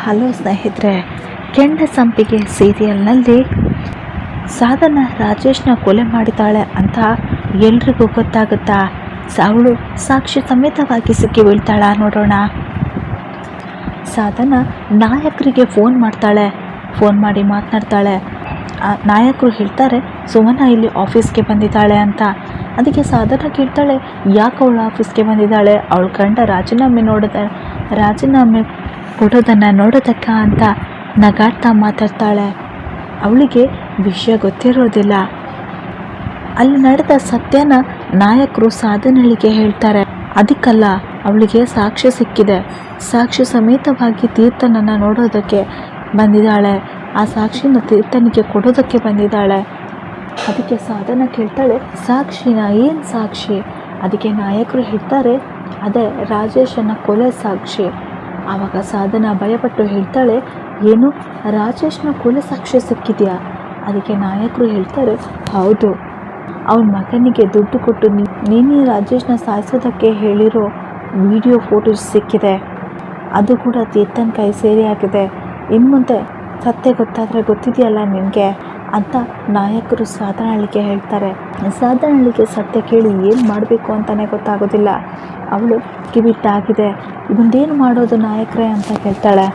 Hello ಸ್ನೇಹಿತರೆ, ಕೆಂಡ ಸಂಪಿಗೆ ಸೀರಿಯಲ್ನಲ್ಲಿ ಸಾಧನ ರಾಜೇಶ್ನ ಕೊಲೆ ಮಾಡಿದ್ದಾಳೆ ಅಂತ ಎಲ್ರಿಗೂ ಗೊತ್ತಾಗುತ್ತಾ? ಅವಳು ಸಾಕ್ಷಿ ಸಮೇತವಾಗಿ ಸಿಕ್ಕಿ ಬೀಳ್ತಾಳ ನೋಡೋಣ. ಸಾಧನ ನಾಯಕರಿಗೆ ಫೋನ್ ಮಾಡ್ತಾಳೆ. ಫೋನ್ ಮಾಡಿ ಮಾತನಾಡ್ತಾಳೆ. ನಾಯಕರು ಹೇಳ್ತಾರೆ ಸುಮನ ಇಲ್ಲಿ ಆಫೀಸ್ಗೆ ಬಂದಿದ್ದಾಳೆ ಅಂತ. ಅದಕ್ಕೆ ಸಾಧನ ಕೇಳ್ತಾಳೆ, ಯಾಕೆ ಅವಳು ಆಫೀಸ್ಗೆ ಬಂದಿದ್ದಾಳೆ? ಅವಳು ಗಂಡ ರಾಜೀನಾಮೆ ಕೊಡೋದನ್ನು ನೋಡೋದಕ್ಕ ಅಂತ ನಗಾಡ್ತಾ ಮಾತಾಡ್ತಾಳೆ. ಅವಳಿಗೆ ವಿಷಯ ಗೊತ್ತಿರೋದಿಲ್ಲ. ಅಲ್ಲಿ ನಡೆದ ಸತ್ಯನ ನಾಯಕರು ಸಾಧನಳಿಗೆ ಹೇಳ್ತಾರೆ. ಅದಕ್ಕಲ್ಲ, ಅವಳಿಗೆ ಸಾಕ್ಷ್ಯ ಸಿಕ್ಕಿದೆ. ಸಾಕ್ಷಿ ಸಮೇತವಾಗಿ ತೀರ್ಥನನ್ನು ನೋಡೋದಕ್ಕೆ ಬಂದಿದ್ದಾಳೆ. ಆ ಸಾಕ್ಷಿನ ತೀರ್ಥನಿಗೆ ಕೊಡೋದಕ್ಕೆ ಬಂದಿದ್ದಾಳೆ. ಅದಕ್ಕೆ ಸಾಧನ ಕೇಳ್ತಾಳೆ, ಸಾಕ್ಷಿನ? ಏನು ಸಾಕ್ಷಿ? ಅದಕ್ಕೆ ನಾಯಕರು ಹೇಳ್ತಾರೆ, ಅದೇ ರಾಜೇಶನ ಕೊಲೆ ಸಾಕ್ಷಿ. ಆವಾಗ ಸಾಧನ ಭಯಪಟ್ಟು ಹೇಳ್ತಾಳೆ, ಏನು ರಾಜೇಶ್ನ ಕೊಲೆ ಸಾಕ್ಷಿ ಸಿಕ್ಕಿದೆಯಾ? ಅದಕ್ಕೆ ನಾಯಕರು ಹೇಳ್ತಾರೆ, ಹೌದು, ಅವನ ಮಗನಿಗೆ ದುಡ್ಡು ಕೊಟ್ಟು ನೀನೇ ರಾಜೇಶ್ನ ಸಾಯಿಸೋದಕ್ಕೆ ಹೇಳಿರೋ ವಿಡಿಯೋ ಫೋಟೋಸ್ ಸಿಕ್ಕಿದೆ. ಅದು ಕೂಡ ತೀರ್ಥನ್ ಕೈ ಸೇರಿ ಆಗಿದೆ. ಇನ್ನು ಮುಂದೆ ಸತ್ಯ ಗೊತ್ತಾದರೆ ಗೊತ್ತಿದೆಯಲ್ಲ ನಿನಗೆ ಅಂತ ನಾಯಕರು ಸಾಧನಳಿಗೆ ಹೇಳ್ತಾರೆ. ಸಾಧನಳಿಗೆ ಸತ್ಯ ಕೇಳಿ ಏನು ಮಾಡಬೇಕು ಅಂತಲೇ ಗೊತ್ತಾಗೋದಿಲ್ಲ. ಅವಳು ಕಿವಿಟ್ಟಾಗಿದೆ. ಮುಂದೇನು ಮಾಡೋದು ನಾಯಕರೇ ಅಂತ ಕೇಳ್ತಾಳೆ.